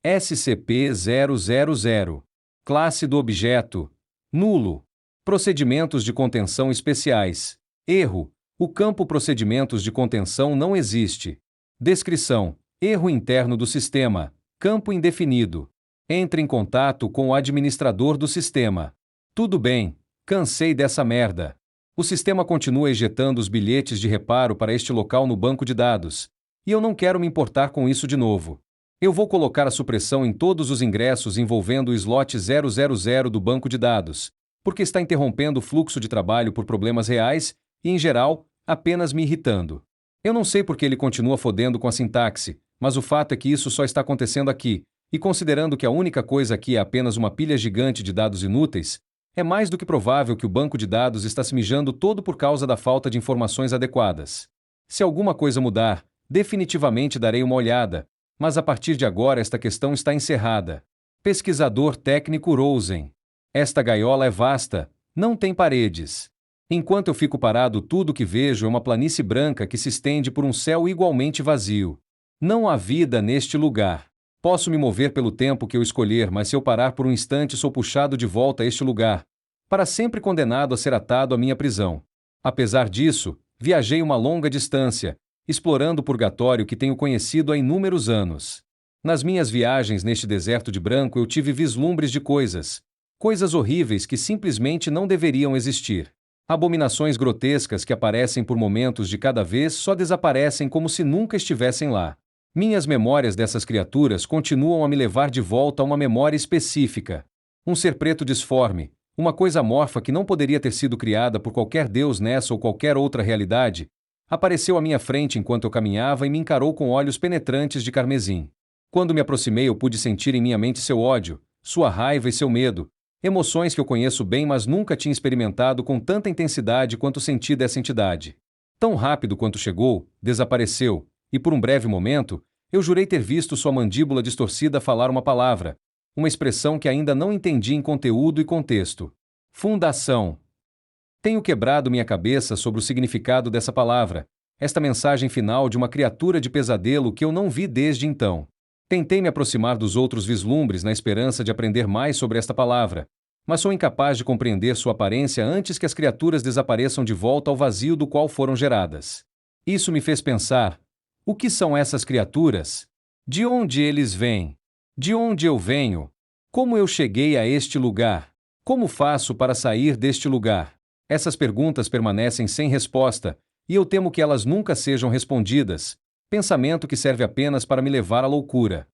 SCP-000. Classe do objeto: nulo. Procedimentos de contenção especiais. Erro: o campo Procedimentos de contenção não existe. Descrição: erro interno do sistema. Campo indefinido. Entre em contato com o administrador do sistema. Tudo bem, cansei dessa merda. O sistema continua ejetando os bilhetes de reparo para este local no banco de dados, e eu não quero me importar com isso de novo. Eu vou colocar a supressão em todos os ingressos envolvendo o slot 000 do banco de dados, porque está interrompendo o fluxo de trabalho por problemas reais e, em geral, apenas me irritando. Eu não sei porque ele continua fodendo com a sintaxe, mas o fato é que isso só está acontecendo aqui, e considerando que a única coisa aqui é apenas uma pilha gigante de dados inúteis, é mais do que provável que o banco de dados está se mijando todo por causa da falta de informações adequadas. Se alguma coisa mudar, definitivamente darei uma olhada, mas a partir de agora esta questão está encerrada. Pesquisador técnico Rosen. Esta gaiola é vasta, não tem paredes. Enquanto eu fico parado, tudo o que vejo é uma planície branca que se estende por um céu igualmente vazio. Não há vida neste lugar. Posso me mover pelo tempo que eu escolher, mas se eu parar por um instante sou puxado de volta a este lugar, para sempre condenado a ser atado à minha prisão. Apesar disso, viajei uma longa distância, explorando o purgatório que tenho conhecido há inúmeros anos. Nas minhas viagens neste deserto de branco eu tive vislumbres de coisas horríveis que simplesmente não deveriam existir. Abominações grotescas que aparecem por momentos de cada vez só desaparecem como se nunca estivessem lá. Minhas memórias dessas criaturas continuam a me levar de volta a uma memória específica. Um ser preto disforme, uma coisa amorfa que não poderia ter sido criada por qualquer deus nessa ou qualquer outra realidade, apareceu à minha frente enquanto eu caminhava e me encarou com olhos penetrantes de carmesim. Quando me aproximei eu pude sentir em minha mente seu ódio, sua raiva e seu medo, emoções que eu conheço bem mas nunca tinha experimentado com tanta intensidade quanto senti dessa entidade. Tão rápido quanto chegou, desapareceu, e por um breve momento, eu jurei ter visto sua mandíbula distorcida falar uma palavra, uma expressão que ainda não entendi em conteúdo e contexto. Fundação. Tenho quebrado minha cabeça sobre o significado dessa palavra, esta mensagem final de uma criatura de pesadelo que eu não vi desde então. Tentei me aproximar dos outros vislumbres na esperança de aprender mais sobre esta palavra, mas sou incapaz de compreender sua aparência antes que as criaturas desapareçam de volta ao vazio do qual foram geradas. Isso me fez pensar: o que são essas criaturas? De onde eles vêm? De onde eu venho? Como eu cheguei a este lugar? Como faço para sair deste lugar? Essas perguntas permanecem sem resposta, e eu temo que elas nunca sejam respondidas, pensamento que serve apenas para me levar à loucura.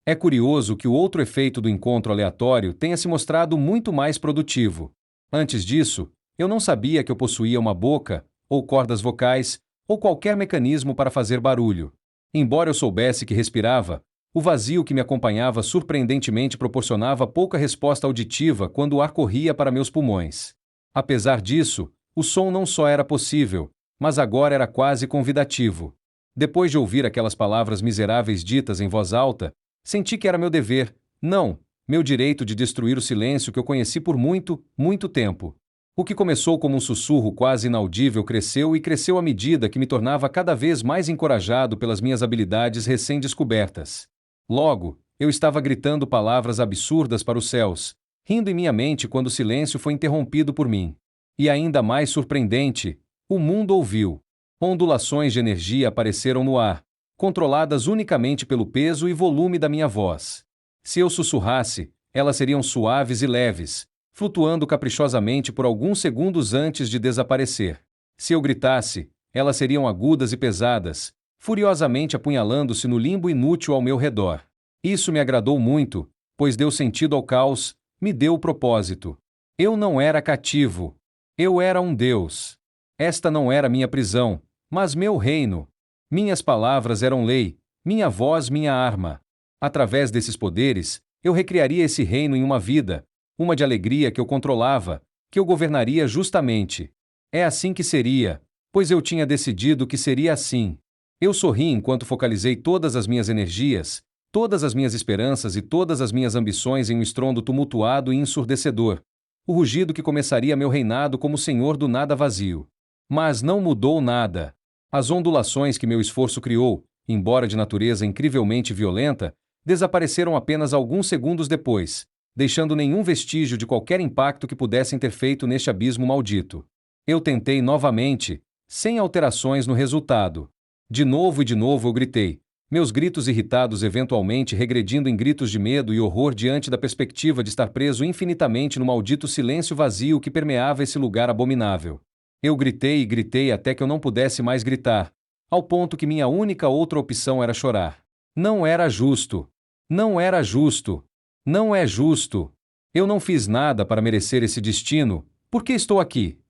É curioso que o outro efeito do encontro aleatório tenha se mostrado muito mais produtivo. Antes disso, eu não sabia que eu possuía uma boca, ou cordas vocais, ou qualquer mecanismo para fazer barulho. Embora eu soubesse que respirava, o vazio que me acompanhava surpreendentemente proporcionava pouca resposta auditiva quando o ar corria para meus pulmões. Apesar disso, o som não só era possível, mas agora era quase convidativo. Depois de ouvir aquelas palavras miseráveis ditas em voz alta, senti que era meu dever, não, meu direito de destruir o silêncio que eu conheci por muito, muito tempo. O que começou como um sussurro quase inaudível cresceu e cresceu à medida que me tornava cada vez mais encorajado pelas minhas habilidades recém-descobertas. Logo, eu estava gritando palavras absurdas para os céus, rindo em minha mente quando o silêncio foi interrompido por mim. E ainda mais surpreendente, o mundo ouviu. Ondulações de energia apareceram no ar, controladas unicamente pelo peso e volume da minha voz. Se eu sussurrasse, elas seriam suaves e leves, flutuando caprichosamente por alguns segundos antes de desaparecer. Se eu gritasse, elas seriam agudas e pesadas, furiosamente apunhalando-se no limbo inútil ao meu redor. Isso me agradou muito, pois deu sentido ao caos, me deu propósito. Eu não era cativo. Eu era um deus. Esta não era minha prisão, mas meu reino. Minhas palavras eram lei, minha voz minha arma. Através desses poderes, eu recriaria esse reino em uma vida, uma de alegria que eu controlava, que eu governaria justamente. É assim que seria, pois eu tinha decidido que seria assim. Eu sorri enquanto focalizei todas as minhas energias, todas as minhas esperanças e todas as minhas ambições em um estrondo tumultuado e ensurdecedor, o rugido que começaria meu reinado como senhor do nada vazio. Mas não mudou nada. As ondulações que meu esforço criou, embora de natureza incrivelmente violenta, desapareceram apenas alguns segundos depois, deixando nenhum vestígio de qualquer impacto que pudessem ter feito neste abismo maldito. Eu tentei novamente, sem alterações no resultado. De novo e de novo eu gritei, meus gritos irritados eventualmente regredindo em gritos de medo e horror diante da perspectiva de estar preso infinitamente no maldito silêncio vazio que permeava esse lugar abominável. Eu gritei e gritei até que eu não pudesse mais gritar, ao ponto que minha única outra opção era chorar. Não era justo. Não era justo. Não é justo. Eu não fiz nada para merecer esse destino, por que estou aqui?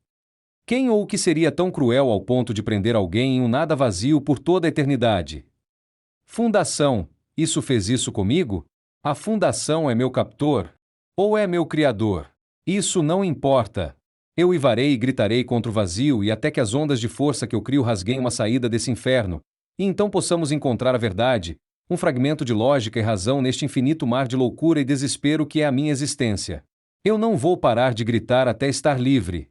Quem ou o que seria tão cruel ao ponto de prender alguém em um nada vazio por toda a eternidade? Fundação, isso fez isso comigo? A fundação é meu captor? Ou é meu criador? Isso não importa. Eu uivarei e gritarei contra o vazio e até que as ondas de força que eu crio rasguem uma saída desse inferno, e então possamos encontrar a verdade, um fragmento de lógica e razão neste infinito mar de loucura e desespero que é a minha existência. Eu não vou parar de gritar até estar livre.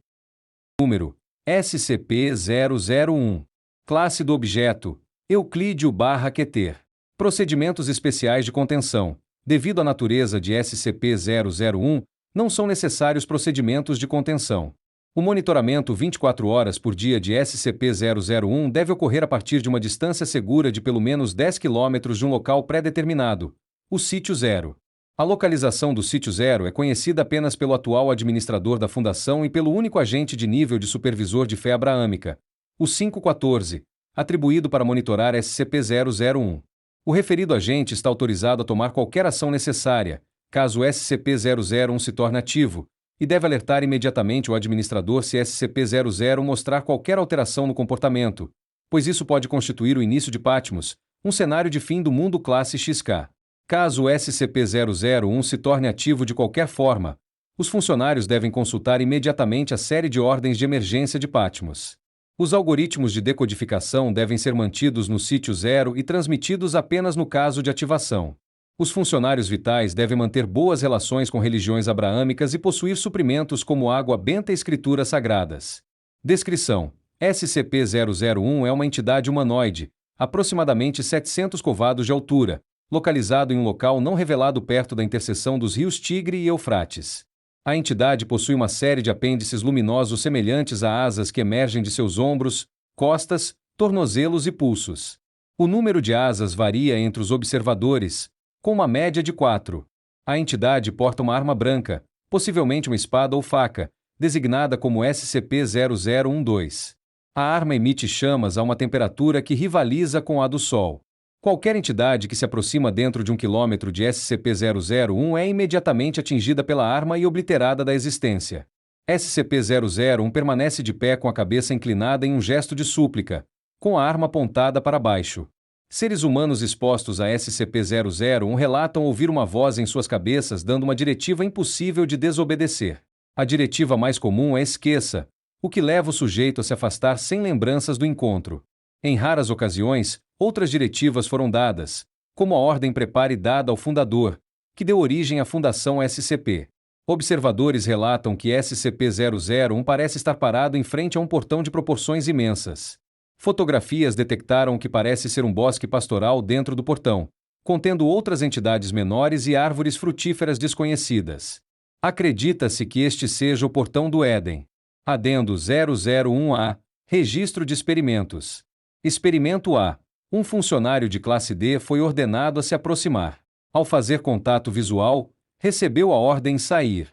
Número SCP-001. Classe do objeto: Euclídeo/Keter. Procedimentos especiais de contenção. Devido à natureza de SCP-001, não são necessários procedimentos de contenção. O monitoramento 24 horas por dia de SCP-001 deve ocorrer a partir de uma distância segura de pelo menos 10 km de um local pré-determinado, o Sítio Zero. A localização do Sítio Zero é conhecida apenas pelo atual administrador da Fundação e pelo único agente de nível de supervisor de fé abraâmica, o 514, atribuído para monitorar SCP-001. O referido agente está autorizado a tomar qualquer ação necessária, caso o SCP-001 se torne ativo, e deve alertar imediatamente o administrador se SCP-00 mostrar qualquer alteração no comportamento, pois isso pode constituir o início de Patmos, um cenário de fim do mundo classe XK. Caso o SCP-001 se torne ativo de qualquer forma, os funcionários devem consultar imediatamente a série de ordens de emergência de Patmos. Os algoritmos de decodificação devem ser mantidos no sítio zero e transmitidos apenas no caso de ativação. Os funcionários vitais devem manter boas relações com religiões abraâmicas e possuir suprimentos como água benta e escrituras sagradas. Descrição: SCP-001 é uma entidade humanoide, aproximadamente 700 covados de altura, localizado em um local não revelado perto da interseção dos rios Tigre e Eufrates. A entidade possui uma série de apêndices luminosos semelhantes a asas que emergem de seus ombros, costas, tornozelos e pulsos. O número de asas varia entre os observadores, com uma média de 4. A entidade porta uma arma branca, possivelmente uma espada ou faca, designada como SCP-0012. A arma emite chamas a uma temperatura que rivaliza com a do Sol. Qualquer entidade que se aproxima dentro de 1 km de SCP-001 é imediatamente atingida pela arma e obliterada da existência. SCP-001 permanece de pé com a cabeça inclinada em um gesto de súplica, com a arma apontada para baixo. Seres humanos expostos a SCP-001 relatam ouvir uma voz em suas cabeças dando uma diretiva impossível de desobedecer. A diretiva mais comum é esqueça, o que leva o sujeito a se afastar sem lembranças do encontro. Em raras ocasiões, outras diretivas foram dadas, como a ordem prepare dada ao fundador, que deu origem à Fundação SCP. Observadores relatam que SCP-001 parece estar parado em frente a um portão de proporções imensas. Fotografias detectaram o que parece ser um bosque pastoral dentro do portão, contendo outras entidades menores e árvores frutíferas desconhecidas. Acredita-se que este seja o Portão do Éden. Adendo 001A. Registro de experimentos. Experimento A. Um funcionário de classe D foi ordenado a se aproximar. Ao fazer contato visual, recebeu a ordem sair.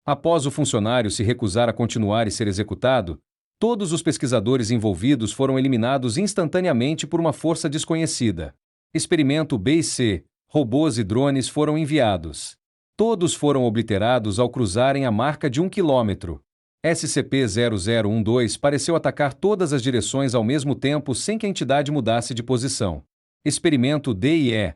Após o funcionário se recusar a continuar e ser executado, todos os pesquisadores envolvidos foram eliminados instantaneamente por uma força desconhecida. Experimento B e C. Robôs e drones foram enviados. Todos foram obliterados ao cruzarem a marca de 1 km. SCP-0012 pareceu atacar todas as direções ao mesmo tempo sem que a entidade mudasse de posição. Experimento D e E.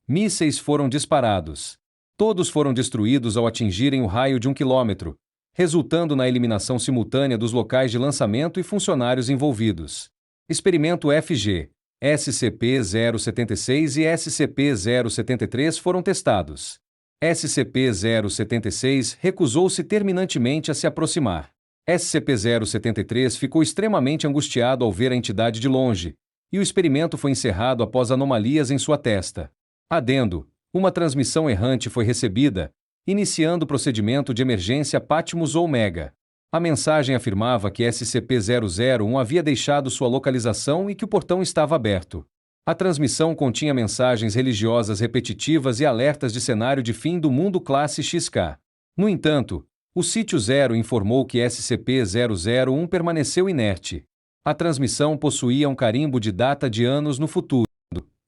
Mísseis foram disparados. Todos foram destruídos ao atingirem o raio de 1 km, resultando na eliminação simultânea dos locais de lançamento e funcionários envolvidos. Experimento FG. SCP-076 e SCP-073 foram testados. SCP-076 recusou-se terminantemente a se aproximar. SCP-073 ficou extremamente angustiado ao ver a entidade de longe, e o experimento foi encerrado após anomalias em sua testa. Adendo: uma transmissão errante foi recebida, iniciando o procedimento de emergência Patmos ou Omega. A mensagem afirmava que SCP-001 havia deixado sua localização e que o portão estava aberto. A transmissão continha mensagens religiosas repetitivas e alertas de cenário de fim do mundo classe XK. No entanto, o Sítio Zero informou que SCP-001 permaneceu inerte. A transmissão possuía um carimbo de data de anos no futuro.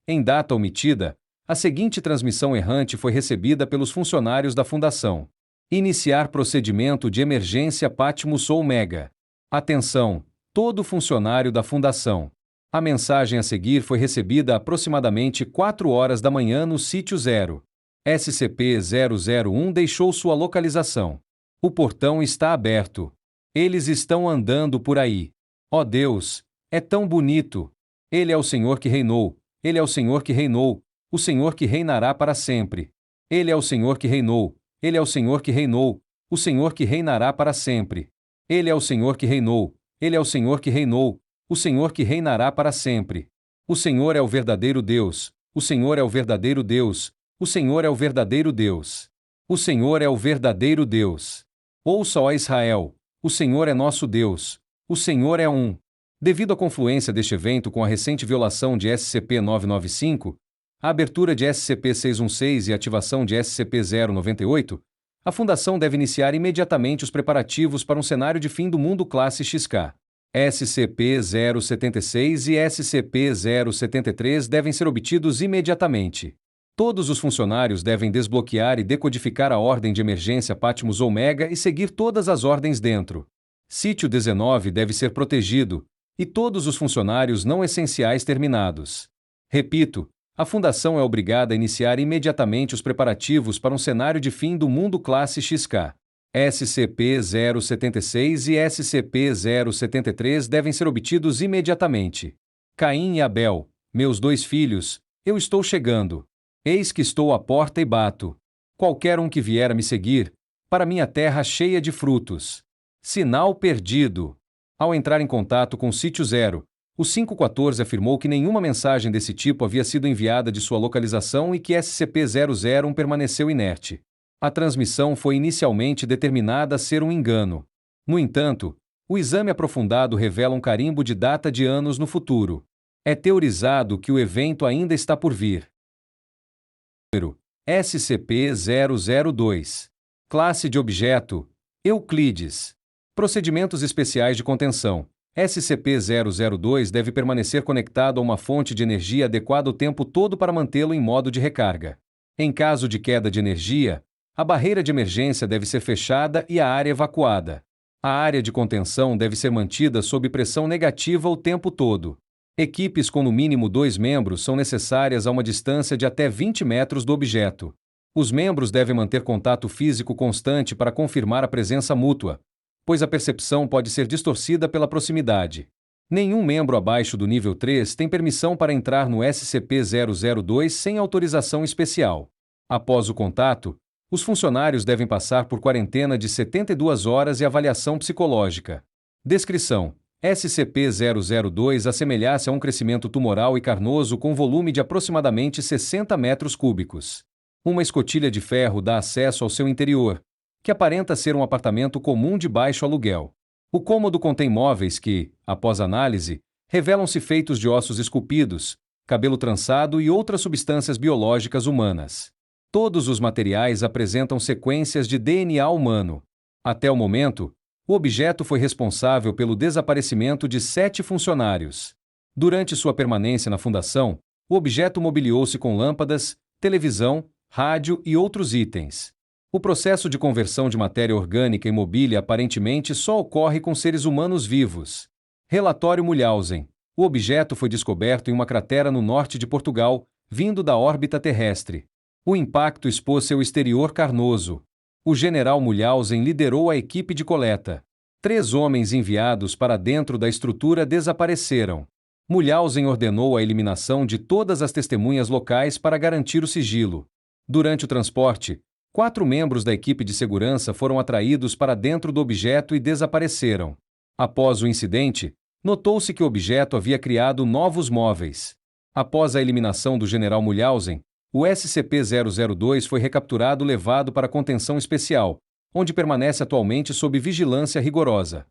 Em data omitida, a seguinte transmissão errante foi recebida pelos funcionários da Fundação: iniciar procedimento de emergência Patmos ou Omega. Atenção, todo funcionário da Fundação. A mensagem a seguir foi recebida aproximadamente 4 horas da manhã no Sítio Zero. SCP-001 deixou sua localização. O portão está aberto. Eles estão andando por aí. Ó Deus, é tão bonito! Ele é o Senhor que reinou, Ele é o Senhor que reinou, o Senhor que reinará para sempre. Ele é o Senhor que reinou, Ele é o Senhor que reinou, o Senhor que reinará para sempre. Ele é o Senhor que reinou, Ele é o Senhor que reinou, o Senhor que reinará para sempre. O Senhor é o verdadeiro Deus, o Senhor é o verdadeiro Deus, o Senhor é o verdadeiro Deus. O Senhor é o verdadeiro Deus. Ouça, ó Israel, o Senhor é nosso Deus, o Senhor é um. Devido à confluência deste evento com a recente violação de SCP-995, a abertura de SCP-616 e a ativação de SCP-098, a Fundação deve iniciar imediatamente os preparativos para um cenário de fim do mundo classe XK. SCP-076 e SCP-073 devem ser obtidos imediatamente. Todos os funcionários devem desbloquear e decodificar a ordem de emergência Patmos Omega e seguir todas as ordens dentro. Sítio 19 deve ser protegido, e todos os funcionários não essenciais terminados. Repito, a Fundação é obrigada a iniciar imediatamente os preparativos para um cenário de fim do mundo classe XK. SCP-076 e SCP-073 devem ser obtidos imediatamente. Caim e Abel, meus 2 filhos, eu estou chegando. Eis que estou à porta e bato. Qualquer um que vier a me seguir, para minha terra cheia de frutos. Sinal perdido. Ao entrar em contato com o Sítio Zero, o 514 afirmou que nenhuma mensagem desse tipo havia sido enviada de sua localização e que SCP-001 permaneceu inerte. A transmissão foi inicialmente determinada a ser um engano. No entanto, o exame aprofundado revela um carimbo de data de anos no futuro. É teorizado que o evento ainda está por vir. SCP-002. Classe de objeto: Euclides. Procedimentos especiais de contenção. SCP-002 deve permanecer conectado a uma fonte de energia adequada o tempo todo para mantê-lo em modo de recarga. Em caso de queda de energia, a barreira de emergência deve ser fechada e a área evacuada. A área de contenção deve ser mantida sob pressão negativa o tempo todo. Equipes com no mínimo 2 membros são necessárias a uma distância de até 20 metros do objeto. Os membros devem manter contato físico constante para confirmar a presença mútua, pois a percepção pode ser distorcida pela proximidade. Nenhum membro abaixo do nível 3 tem permissão para entrar no SCP-002 sem autorização especial. Após o contato, os funcionários devem passar por quarentena de 72 horas e avaliação psicológica. Descrição: SCP-002 assemelha-se a um crescimento tumoral e carnoso com volume de aproximadamente 60 metros cúbicos. Uma escotilha de ferro dá acesso ao seu interior, que aparenta ser um apartamento comum de baixo aluguel. O cômodo contém móveis que, após análise, revelam-se feitos de ossos esculpidos, cabelo trançado e outras substâncias biológicas humanas. Todos os materiais apresentam sequências de DNA humano. Até o momento, o objeto foi responsável pelo desaparecimento de 7 funcionários. Durante sua permanência na Fundação, o objeto mobiliou-se com lâmpadas, televisão, rádio e outros itens. O processo de conversão de matéria orgânica em mobília aparentemente só ocorre com seres humanos vivos. Relatório Mulhausen: o objeto foi descoberto em uma cratera no norte de Portugal, vindo da órbita terrestre. O impacto expôs seu exterior carnoso. O general Mulhausen liderou a equipe de coleta. 3 homens enviados para dentro da estrutura desapareceram. Mulhausen ordenou a eliminação de todas as testemunhas locais para garantir o sigilo. Durante o transporte, 4 membros da equipe de segurança foram atraídos para dentro do objeto e desapareceram. Após o incidente, notou-se que o objeto havia criado novos móveis. Após a eliminação do general Mulhausen, O SCP-002 foi recapturado e levado para contenção especial, onde permanece atualmente sob vigilância rigorosa.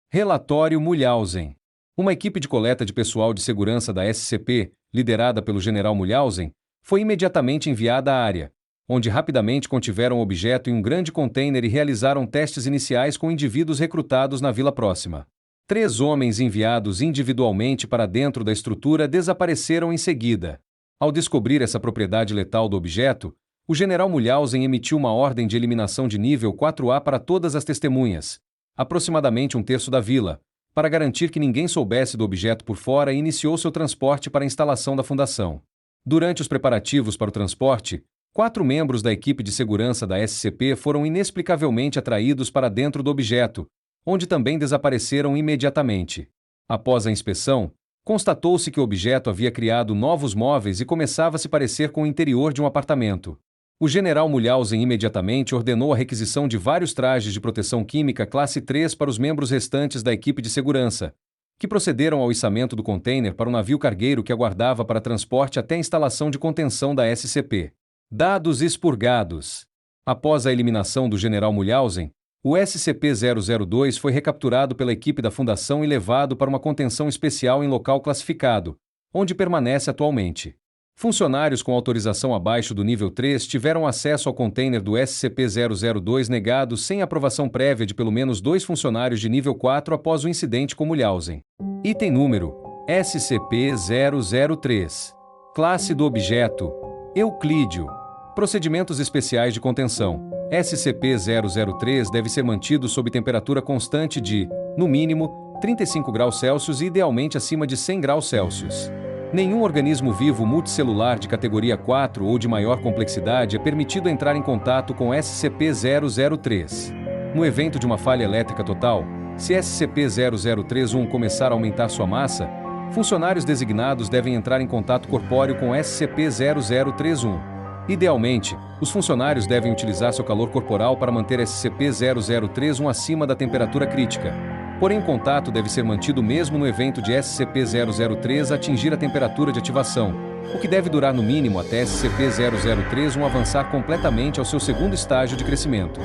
Relatório Mulhausen. Uma equipe de coleta de pessoal de segurança da SCP, liderada pelo General Mulhausen, foi imediatamente enviada à área, onde rapidamente contiveram o objeto em um grande container e realizaram testes iniciais com indivíduos recrutados na vila próxima. 3 homens enviados individualmente para dentro da estrutura desapareceram em seguida. Ao descobrir essa propriedade letal do objeto, o General Mulhausen emitiu uma ordem de eliminação de nível 4A para todas as testemunhas, aproximadamente 1/3 da vila, para garantir que ninguém soubesse do objeto por fora, e iniciou seu transporte para a instalação da fundação. Durante os preparativos para o transporte, 4 membros da equipe de segurança da SCP foram inexplicavelmente atraídos para dentro do objeto, onde também desapareceram imediatamente. Após a inspeção, constatou-se que o objeto havia criado novos móveis e começava a se parecer com o interior de um apartamento. O General Mulhausen imediatamente ordenou a requisição de vários trajes de proteção química classe 3 para os membros restantes da equipe de segurança, que procederam ao içamento do container para o navio cargueiro que aguardava para transporte até a instalação de contenção da SCP. Dados expurgados. Após a eliminação do General Mulhausen, o SCP-002 foi recapturado pela equipe da Fundação e levado para uma contenção especial em local classificado, onde permanece atualmente. Funcionários com autorização abaixo do nível 3 tiveram acesso ao container do SCP-002 negado sem aprovação prévia de pelo menos 2 funcionários de nível 4 após o incidente com Mulhausen. Item número: SCP-003. Classe do objeto: Euclídeo. Procedimentos especiais de contenção. SCP-003 deve ser mantido sob temperatura constante de, no mínimo, 35 graus Celsius e idealmente acima de 100 graus Celsius. Nenhum organismo vivo multicelular de categoria 4 ou de maior complexidade é permitido entrar em contato com SCP-003. No evento de uma falha elétrica total, se SCP-0031 começar a aumentar sua massa, funcionários designados devem entrar em contato corpóreo com SCP-0031. Idealmente, os funcionários devem utilizar seu calor corporal para manter SCP-0031 acima da temperatura crítica. Porém, o contato deve ser mantido mesmo no evento de SCP-003 atingir a temperatura de ativação, o que deve durar no mínimo até SCP-031 avançar completamente ao seu segundo estágio de crescimento.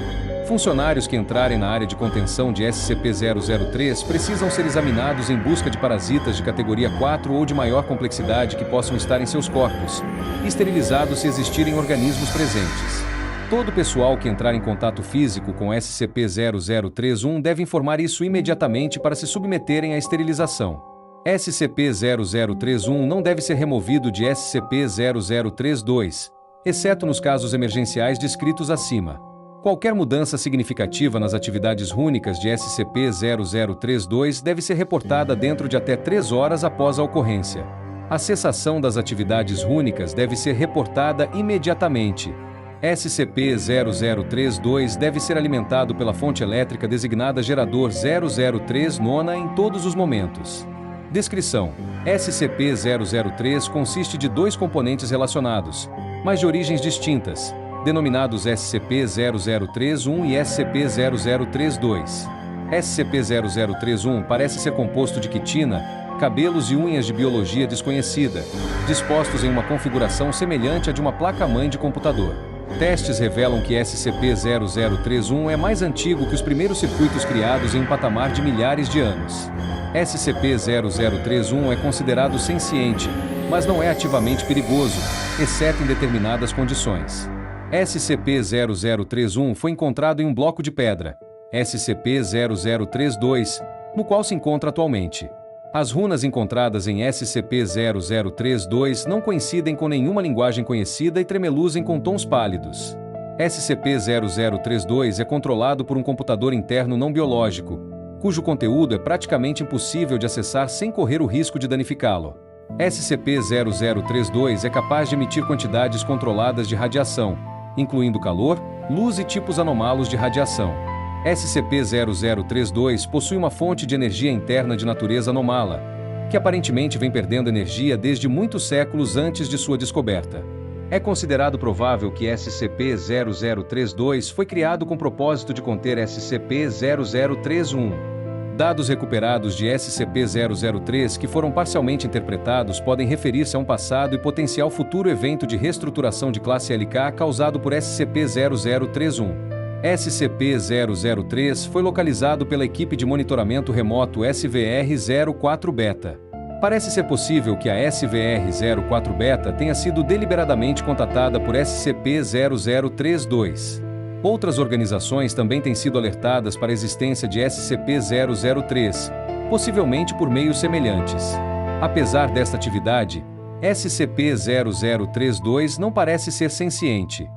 Funcionários que entrarem na área de contenção de SCP-003 precisam ser examinados em busca de parasitas de categoria 4 ou de maior complexidade que possam estar em seus corpos, e esterilizados se existirem organismos presentes. Todo pessoal que entrar em contato físico com SCP-0031 deve informar isso imediatamente para se submeterem à esterilização. SCP-0031 não deve ser removido de SCP-0032, exceto nos casos emergenciais descritos acima. Qualquer mudança significativa nas atividades rúnicas de SCP-0032 deve ser reportada dentro de até 3 horas após a ocorrência. A cessação das atividades rúnicas deve ser reportada imediatamente. SCP-0032 deve ser alimentado pela fonte elétrica designada gerador 003 nona em todos os momentos. Descrição: SCP-003 consiste de 2 componentes relacionados, mas de origens distintas, denominados SCP-0031 e SCP-0032. SCP-0031 parece ser composto de quitina, cabelos e unhas de biologia desconhecida, dispostos em uma configuração semelhante à de uma placa-mãe de computador. Testes revelam que SCP-0031 é mais antigo que os primeiros circuitos criados em um patamar de milhares de anos. SCP-0031 é considerado senciente, mas não é ativamente perigoso, exceto em determinadas condições. SCP-0031 foi encontrado em um bloco de pedra, SCP-0032, no qual se encontra atualmente. As runas encontradas em SCP-0032 não coincidem com nenhuma linguagem conhecida e tremeluzem com tons pálidos. SCP-0032 é controlado por um computador interno não biológico, cujo conteúdo é praticamente impossível de acessar sem correr o risco de danificá-lo. SCP-0032 é capaz de emitir quantidades controladas de radiação, incluindo calor, luz e tipos anômalos de radiação. SCP-0032 possui uma fonte de energia interna de natureza anômala, que aparentemente vem perdendo energia desde muitos séculos antes de sua descoberta. É considerado provável que SCP-0032 foi criado com o propósito de conter SCP-0031. Dados recuperados de SCP-003 que foram parcialmente interpretados podem referir-se a um passado e potencial futuro evento de reestruturação de classe LK causado por SCP-0031. SCP-003 foi localizado pela equipe de monitoramento remoto SVR-04-Beta. Parece ser possível que a SVR-04-Beta tenha sido deliberadamente contatada por SCP-0032. Outras organizações também têm sido alertadas para a existência de SCP-003, possivelmente por meios semelhantes. Apesar desta atividade, SCP-0032 não parece ser senciente.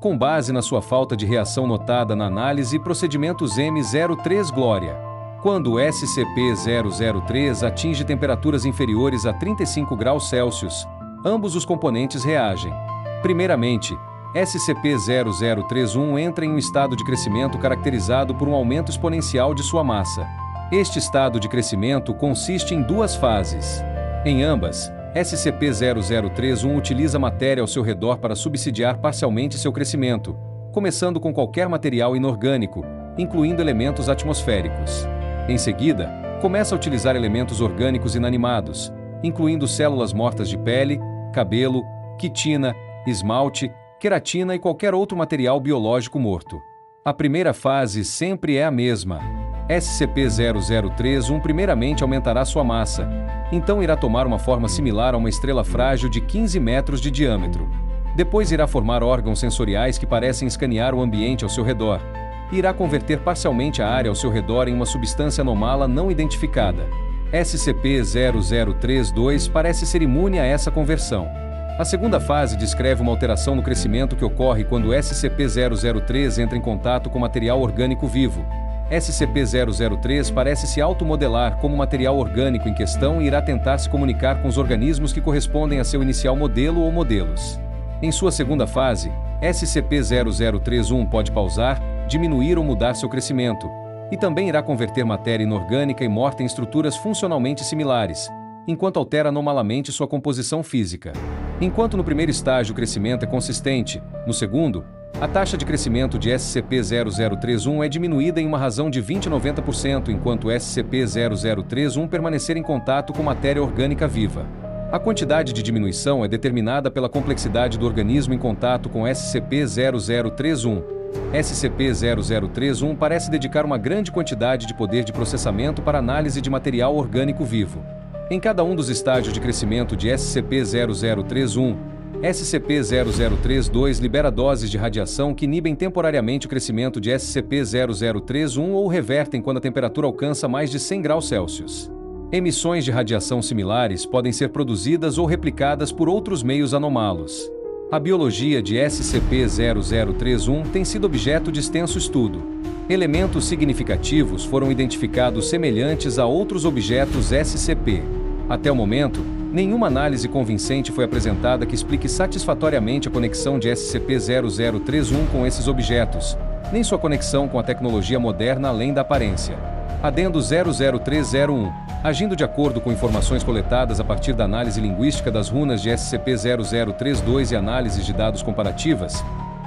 Com base na sua falta de reação notada na análise e procedimentos M03 Glória, quando o SCP-003 atinge temperaturas inferiores a 35 graus Celsius, ambos os componentes reagem. Primeiramente, SCP-0031 entra em um estado de crescimento caracterizado por um aumento exponencial de sua massa. Este estado de crescimento consiste em duas fases. Em ambas, SCP-0031 utiliza matéria ao seu redor para subsidiar parcialmente seu crescimento, começando com qualquer material inorgânico, incluindo elementos atmosféricos. Em seguida, começa a utilizar elementos orgânicos inanimados, incluindo células mortas de pele, cabelo, quitina, esmalte, queratina e qualquer outro material biológico morto. A primeira fase sempre é a mesma. SCP-003 primeiramente aumentará sua massa, então irá tomar uma forma similar a uma estrela frágil de 15 metros de diâmetro. Depois irá formar órgãos sensoriais que parecem escanear o ambiente ao seu redor, e irá converter parcialmente a área ao seu redor em uma substância anômala não identificada. SCP-0032 parece ser imune a essa conversão. A segunda fase descreve uma alteração no crescimento que ocorre quando SCP-003 entra em contato com material orgânico vivo. SCP-003 parece se automodelar como material orgânico em questão e irá tentar se comunicar com os organismos que correspondem a seu inicial modelo ou modelos. Em sua segunda fase, SCP-0031 pode pausar, diminuir ou mudar seu crescimento, e também irá converter matéria inorgânica e morta em estruturas funcionalmente similares, enquanto altera anomalamente sua composição física. Enquanto no primeiro estágio o crescimento é consistente, no segundo, a taxa de crescimento de SCP-0031 é diminuída em uma razão de 20 a 90%, enquanto SCP-0031 permanecer em contato com matéria orgânica viva. A quantidade de diminuição é determinada pela complexidade do organismo em contato com SCP-0031. SCP-0031 parece dedicar uma grande quantidade de poder de processamento para análise de material orgânico vivo. Em cada um dos estágios de crescimento de SCP-0031, SCP-0032 libera doses de radiação que inibem temporariamente o crescimento de SCP-0031 ou revertem quando a temperatura alcança mais de 100 graus Celsius. Emissões de radiação similares podem ser produzidas ou replicadas por outros meios anômalos. A biologia de SCP-0031 tem sido objeto de extenso estudo. Elementos significativos foram identificados semelhantes a outros objetos SCP. Até o momento, nenhuma análise convincente foi apresentada que explique satisfatoriamente a conexão de SCP-0031 com esses objetos, nem sua conexão com a tecnologia moderna além da aparência. Adendo 00301. Agindo de acordo com informações coletadas a partir da análise linguística das runas de SCP-0032 e análises de dados comparativas,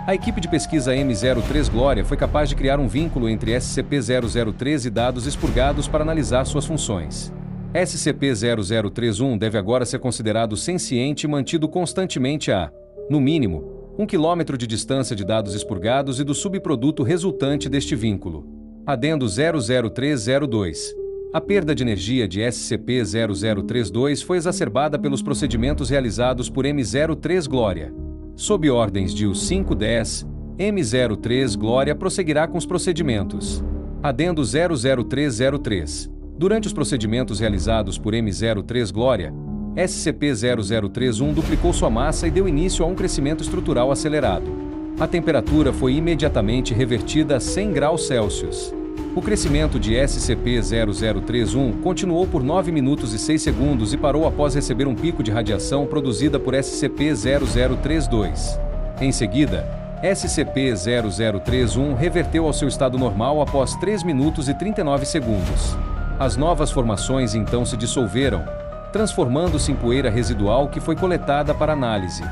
a equipe de pesquisa M03 Glória foi capaz de criar um vínculo entre SCP-003 e dados expurgados para analisar suas funções. SCP-0031 deve agora ser considerado senciente e mantido constantemente a, no mínimo, 1 km de distância de dados expurgados e do subproduto resultante deste vínculo. Adendo 00302. A perda de energia de SCP-0032 foi exacerbada pelos procedimentos realizados por M03 Glória. Sob ordens de US-510, M03 Glória prosseguirá com os procedimentos. Adendo 00303. Durante os procedimentos realizados por M03 Glória, SCP-0031 duplicou sua massa e deu início a um crescimento estrutural acelerado. A temperatura foi imediatamente revertida a 100 graus Celsius. O crescimento de SCP-0031 continuou por 9 minutos e 6 segundos e parou após receber um pico de radiação produzida por SCP-0032. Em seguida, SCP-0031 reverteu ao seu estado normal após 3 minutos e 39 segundos. As novas formações então se dissolveram, transformando-se em poeira residual que foi coletada para análise.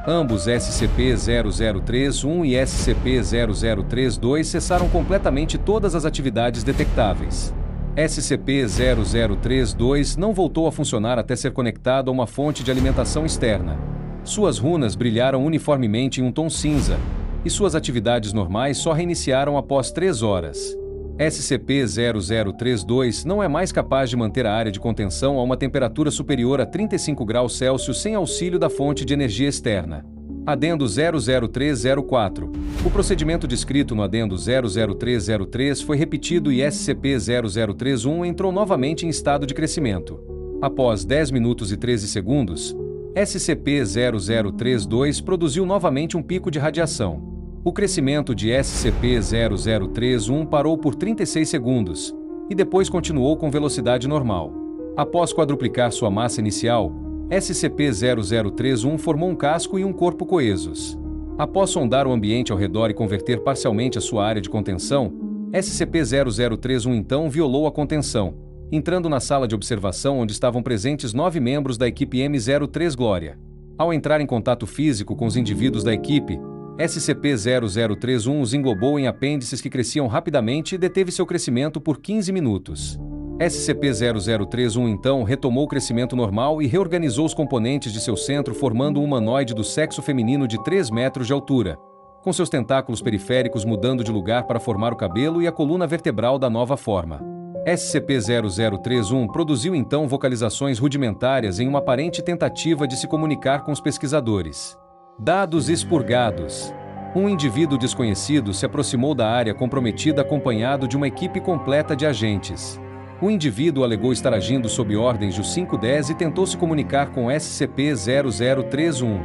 Ambos SCP-0031 e SCP-0032 cessaram completamente todas as atividades detectáveis. SCP-0032 não voltou a funcionar até ser conectado a uma fonte de alimentação externa. Suas runas brilharam uniformemente em um tom cinza, e suas atividades normais só reiniciaram após 3 horas. SCP-0032 não é mais capaz de manter a área de contenção a uma temperatura superior a 35 graus Celsius sem auxílio da fonte de energia externa. Adendo 00304. O procedimento descrito no Adendo 00303 foi repetido e SCP-0031 entrou novamente em estado de crescimento. Após 10 minutos e 13 segundos, SCP-0032 produziu novamente um pico de radiação. O crescimento de SCP-0031 parou por 36 segundos, e depois continuou com velocidade normal. Após quadruplicar sua massa inicial, SCP-0031 formou um casco e um corpo coesos. Após sondar o ambiente ao redor e converter parcialmente a sua área de contenção, SCP-0031 então violou a contenção, entrando na sala de observação onde estavam presentes 9 membros da equipe M03 Glória. Ao entrar em contato físico com os indivíduos da equipe, SCP-0031 os englobou em apêndices que cresciam rapidamente e deteve seu crescimento por 15 minutos. SCP-0031 então retomou o crescimento normal e reorganizou os componentes de seu centro formando um humanoide do sexo feminino de 3 metros de altura, com seus tentáculos periféricos mudando de lugar para formar o cabelo e a coluna vertebral da nova forma. SCP-0031 produziu então vocalizações rudimentares em uma aparente tentativa de se comunicar com os pesquisadores. Dados expurgados. Um indivíduo desconhecido se aproximou da área comprometida acompanhado de uma equipe completa de agentes. O indivíduo alegou estar agindo sob ordens do 510 e tentou se comunicar com SCP-0031.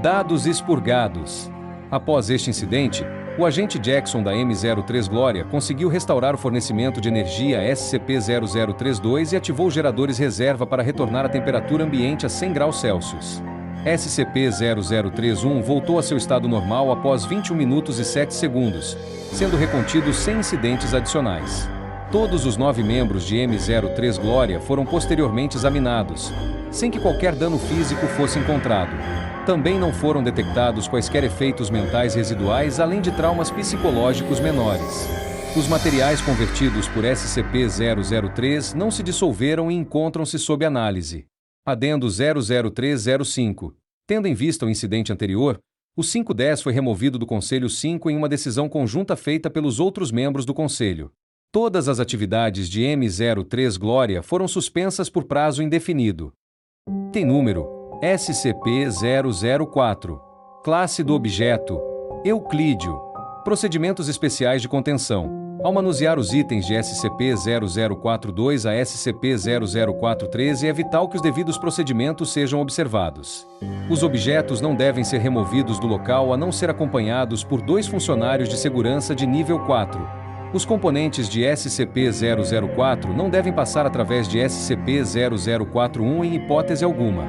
Dados expurgados. Após este incidente, o agente Jackson da M03 Glória conseguiu restaurar o fornecimento de energia a SCP-0032 e ativou geradores reserva para retornar a temperatura ambiente a 100 graus Celsius. SCP-0031 voltou a seu estado normal após 21 minutos e 7 segundos, sendo recontido sem incidentes adicionais. Todos os 9 membros de M03 Glória foram posteriormente examinados, sem que qualquer dano físico fosse encontrado. Também não foram detectados quaisquer efeitos mentais residuais além de traumas psicológicos menores. Os materiais convertidos por SCP-003 não se dissolveram e encontram-se sob análise. Adendo 00305. Tendo em vista o incidente anterior, o 510 foi removido do Conselho 5 em uma decisão conjunta feita pelos outros membros do Conselho. Todas as atividades de M03 Glória foram suspensas por prazo indefinido. Tem número SCP-004. Classe do objeto: Euclídeo. Procedimentos especiais de contenção. Ao manusear os itens de SCP-0042 a SCP-0043 é vital que os devidos procedimentos sejam observados. Os objetos não devem ser removidos do local a não ser acompanhados por 2 funcionários de segurança de nível 4. Os componentes de SCP-004 não devem passar através de SCP-0041 em hipótese alguma.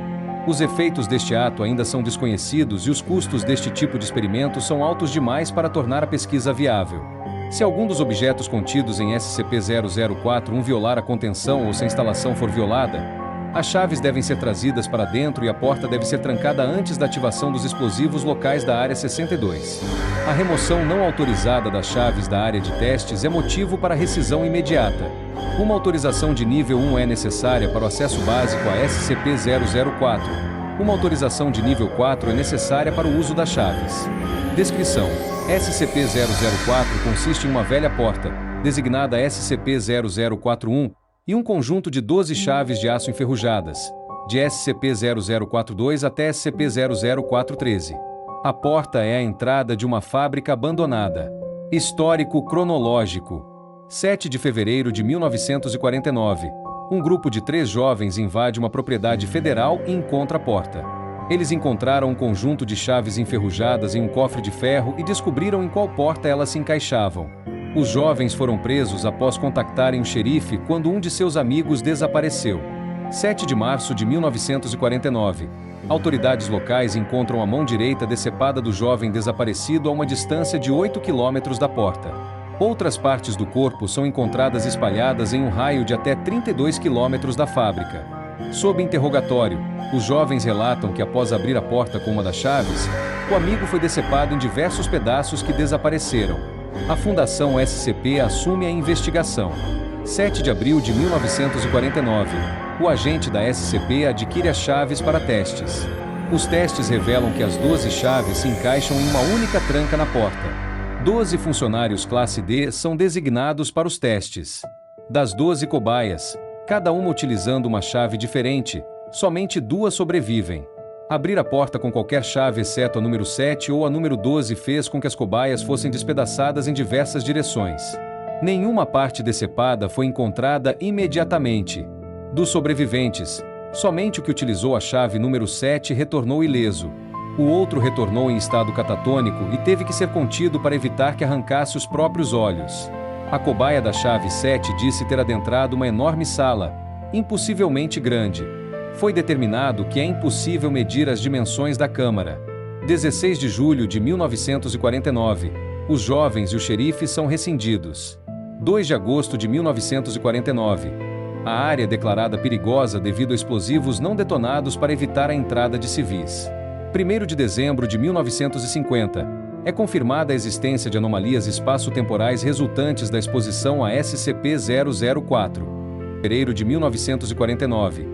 Os efeitos deste ato ainda são desconhecidos e os custos deste tipo de experimento são altos demais para tornar a pesquisa viável. Se algum dos objetos contidos em SCP-004 violar a contenção ou se a instalação for violada, as chaves devem ser trazidas para dentro e a porta deve ser trancada antes da ativação dos explosivos locais da Área 62. A remoção não autorizada das chaves da área de testes é motivo para rescisão imediata. Uma autorização de nível 1 é necessária para o acesso básico a SCP-004. Uma autorização de nível 4 é necessária para o uso das chaves. Descrição: SCP-004 consiste em uma velha porta, designada SCP-0041, e um conjunto de 12 chaves de aço enferrujadas, de SCP-0042 até SCP-00413. A porta é a entrada de uma fábrica abandonada. Histórico cronológico: 7 de fevereiro de 1949. Um grupo de 3 jovens invade uma propriedade federal e encontra a porta. Eles encontraram um conjunto de chaves enferrujadas em um cofre de ferro e descobriram em qual porta elas se encaixavam. Os jovens foram presos após contactarem o xerife quando um de seus amigos desapareceu. 7 de março de 1949. Autoridades locais encontram a mão direita decepada do jovem desaparecido a uma distância de 8 quilômetros da porta. Outras partes do corpo são encontradas espalhadas em um raio de até 32 quilômetros da fábrica. Sob interrogatório, os jovens relatam que após abrir a porta com uma das chaves, o amigo foi decepado em diversos pedaços que desapareceram. A Fundação SCP assume a investigação. 7 de abril de 1949. O agente da SCP adquire as chaves para testes. Os testes revelam que as 12 chaves se encaixam em uma única tranca na porta. 12 funcionários classe D são designados para os testes. Das 12 cobaias, cada uma utilizando uma chave diferente, somente 2 sobrevivem. Abrir a porta com qualquer chave exceto a número 7 ou a número 12 fez com que as cobaias fossem despedaçadas em diversas direções. Nenhuma parte decepada foi encontrada imediatamente. Dos sobreviventes, somente o que utilizou a chave número 7 retornou ileso. O outro retornou em estado catatônico e teve que ser contido para evitar que arrancasse os próprios olhos. A cobaia da chave 7 disse ter adentrado uma enorme sala, impossivelmente grande. Foi determinado que é impossível medir as dimensões da câmara. 16 de julho de 1949. Os jovens e o xerife são rescindidos. 2 de agosto de 1949. A área é declarada perigosa devido a explosivos não detonados para evitar a entrada de civis. 1º de dezembro de 1950. É confirmada a existência de anomalias espaço-temporais resultantes da exposição a SCP-004. Fevereiro de 1949.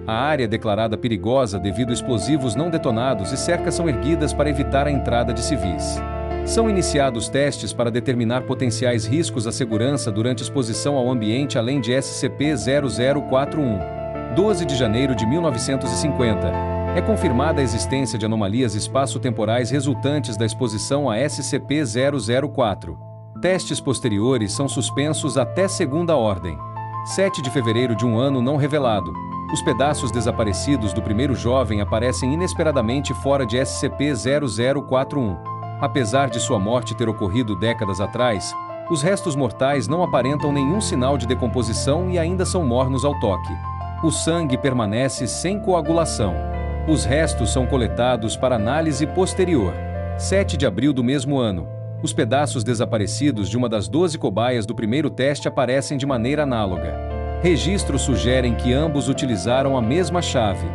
A área é declarada perigosa devido a explosivos não detonados e cercas são erguidas para evitar a entrada de civis. São iniciados testes para determinar potenciais riscos à segurança durante exposição ao ambiente além de SCP-0041. 12 de janeiro de 1950. É confirmada a existência de anomalias espaço-temporais resultantes da exposição a SCP-004. Testes posteriores são suspensos até segunda ordem. 7 de fevereiro de um ano não revelado. Os pedaços desaparecidos do primeiro jovem aparecem inesperadamente fora de SCP-0041. Apesar de sua morte ter ocorrido décadas atrás, os restos mortais não aparentam nenhum sinal de decomposição e ainda são mornos ao toque. O sangue permanece sem coagulação. Os restos são coletados para análise posterior. 7 de abril do mesmo ano. Os pedaços desaparecidos de uma das 12 cobaias do primeiro teste aparecem de maneira análoga. Registros sugerem que ambos utilizaram a mesma chave.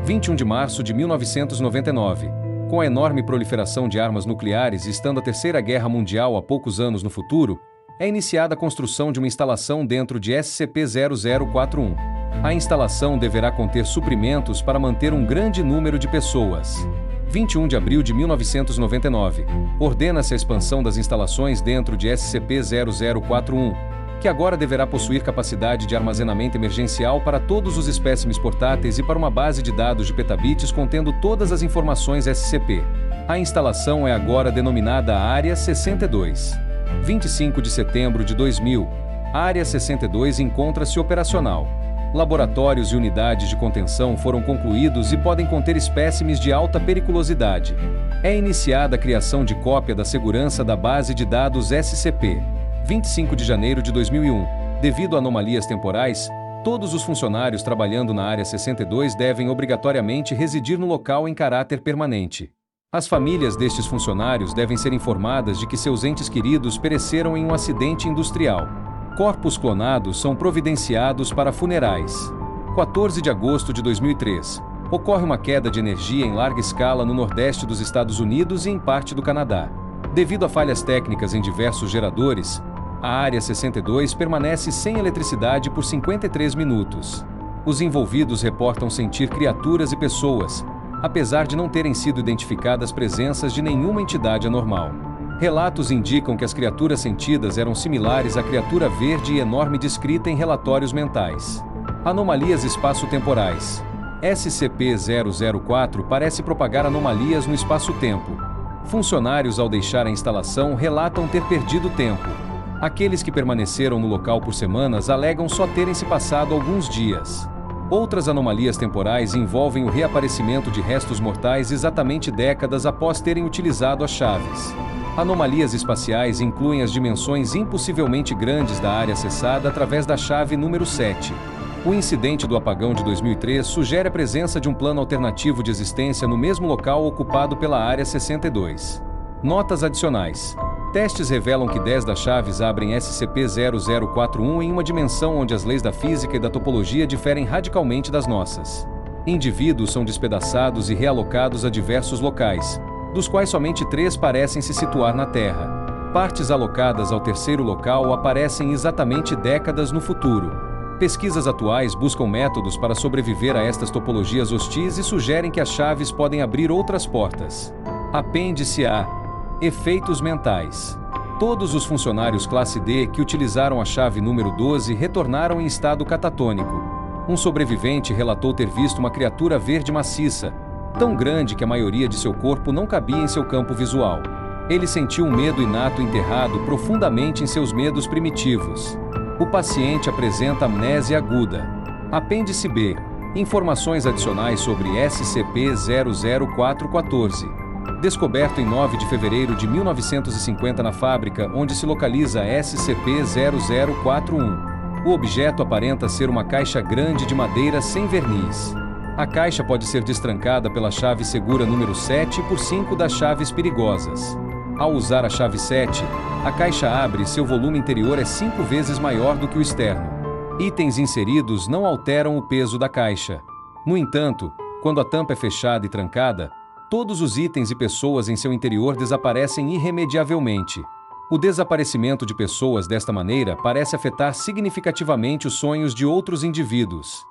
21 de março de 1999. Com a enorme proliferação de armas nucleares e estando a Terceira Guerra Mundial há poucos anos no futuro, é iniciada a construção de uma instalação dentro de SCP-0041. A instalação deverá conter suprimentos para manter um grande número de pessoas. 21 de abril de 1999. Ordena-se a expansão das instalações dentro de SCP-0041, que agora deverá possuir capacidade de armazenamento emergencial para todos os espécimes portáteis e para uma base de dados de petabits contendo todas as informações SCP. A instalação é agora denominada Área 62. 25 de setembro de 2000. A Área 62 encontra-se operacional. Laboratórios e unidades de contenção foram concluídos e podem conter espécimes de alta periculosidade. É iniciada a criação de cópia da segurança da base de dados SCP. 25 de janeiro de 2001. Devido a anomalias temporais, todos os funcionários trabalhando na Área 62 devem obrigatoriamente residir no local em caráter permanente. As famílias destes funcionários devem ser informadas de que seus entes queridos pereceram em um acidente industrial. Corpos clonados são providenciados para funerais. 14 de agosto de 2003. Ocorre uma queda de energia em larga escala no nordeste dos Estados Unidos e em parte do Canadá. Devido a falhas técnicas em diversos geradores, a Área 62 permanece sem eletricidade por 53 minutos. Os envolvidos reportam sentir criaturas e pessoas, apesar de não terem sido identificadas presenças de nenhuma entidade anormal. Relatos indicam que as criaturas sentidas eram similares à criatura verde e enorme descrita em relatórios mentais. Anomalias espaço-temporais. SCP-004 parece propagar anomalias no espaço-tempo. Funcionários, ao deixar a instalação, relatam ter perdido tempo. Aqueles que permaneceram no local por semanas alegam só terem se passado alguns dias. Outras anomalias temporais envolvem o reaparecimento de restos mortais exatamente décadas após terem utilizado as chaves. Anomalias espaciais incluem as dimensões impossivelmente grandes da área acessada através da chave número 7. O incidente do apagão de 2003 sugere a presença de um plano alternativo de existência no mesmo local ocupado pela Área 62. Notas adicionais. Testes revelam que 10 das chaves abrem SCP-0041 em uma dimensão onde as leis da física e da topologia diferem radicalmente das nossas. Indivíduos são despedaçados e realocados a diversos locais, dos quais somente 3 parecem se situar na Terra. Partes alocadas ao terceiro local aparecem exatamente décadas no futuro. Pesquisas atuais buscam métodos para sobreviver a estas topologias hostis e sugerem que as chaves podem abrir outras portas. Apêndice A. Efeitos mentais. Todos os funcionários classe D que utilizaram a chave número 12 retornaram em estado catatônico. Um sobrevivente relatou ter visto uma criatura verde maciça, tão grande que a maioria de seu corpo não cabia em seu campo visual. Ele sentiu um medo inato enterrado profundamente em seus medos primitivos. O paciente apresenta amnésia aguda. Apêndice B. Informações adicionais sobre SCP-00414. Descoberto em 9 de fevereiro de 1950 na fábrica onde se localiza SCP-0041. O objeto aparenta ser uma caixa grande de madeira sem verniz. A caixa pode ser destrancada pela chave segura número 7 por 5 das chaves perigosas. Ao usar a chave 7, a caixa abre e seu volume interior é 5 vezes maior do que o externo. Itens inseridos não alteram o peso da caixa. No entanto, quando a tampa é fechada e trancada, todos os itens e pessoas em seu interior desaparecem irremediavelmente. O desaparecimento de pessoas desta maneira parece afetar significativamente os sonhos de outros indivíduos.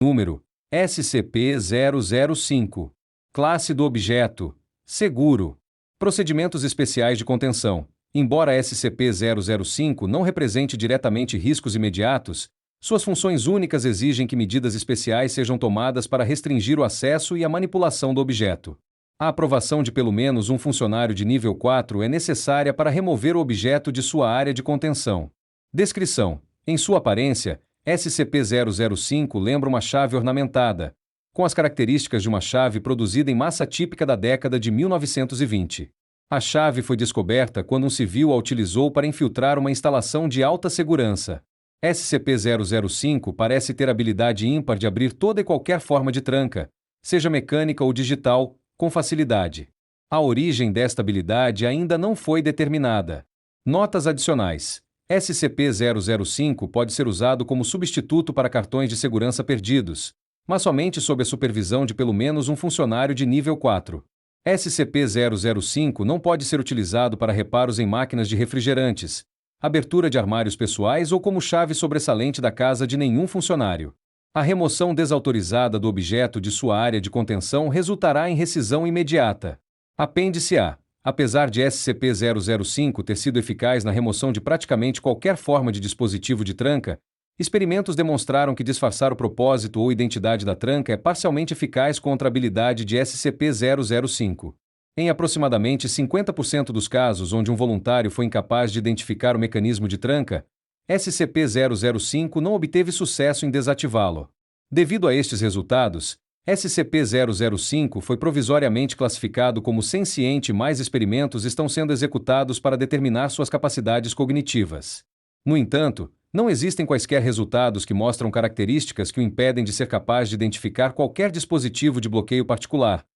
Número: SCP-005. Classe do objeto: seguro. Procedimentos especiais de contenção. Embora SCP-005 não represente diretamente riscos imediatos, suas funções únicas exigem que medidas especiais sejam tomadas para restringir o acesso e a manipulação do objeto. A aprovação de pelo menos um funcionário de nível 4 é necessária para remover o objeto de sua área de contenção. Descrição: em sua aparência, SCP-005 lembra uma chave ornamentada, com as características de uma chave produzida em massa típica da década de 1920. A chave foi descoberta quando um civil a utilizou para infiltrar uma instalação de alta segurança. SCP-005 parece ter habilidade ímpar de abrir toda e qualquer forma de tranca, seja mecânica ou digital, com facilidade. A origem desta habilidade ainda não foi determinada. Notas adicionais: SCP-005 pode ser usado como substituto para cartões de segurança perdidos, mas somente sob a supervisão de pelo menos um funcionário de nível 4. SCP-005 não pode ser utilizado para reparos em máquinas de refrigerantes, abertura de armários pessoais ou como chave sobressalente da casa de nenhum funcionário. A remoção desautorizada do objeto de sua área de contenção resultará em rescisão imediata. Apêndice A. Apesar de SCP-005 ter sido eficaz na remoção de praticamente qualquer forma de dispositivo de tranca, experimentos demonstraram que disfarçar o propósito ou identidade da tranca é parcialmente eficaz contra a habilidade de SCP-005. Em aproximadamente 50% dos casos onde um voluntário foi incapaz de identificar o mecanismo de tranca, SCP-005 não obteve sucesso em desativá-lo. Devido a estes resultados, SCP-005 foi provisoriamente classificado como senciente e mais experimentos estão sendo executados para determinar suas capacidades cognitivas. No entanto, não existem quaisquer resultados que mostram características que o impedem de ser capaz de identificar qualquer dispositivo de bloqueio particular,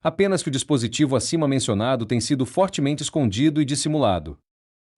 apenas que o dispositivo acima mencionado tem sido fortemente escondido e dissimulado. De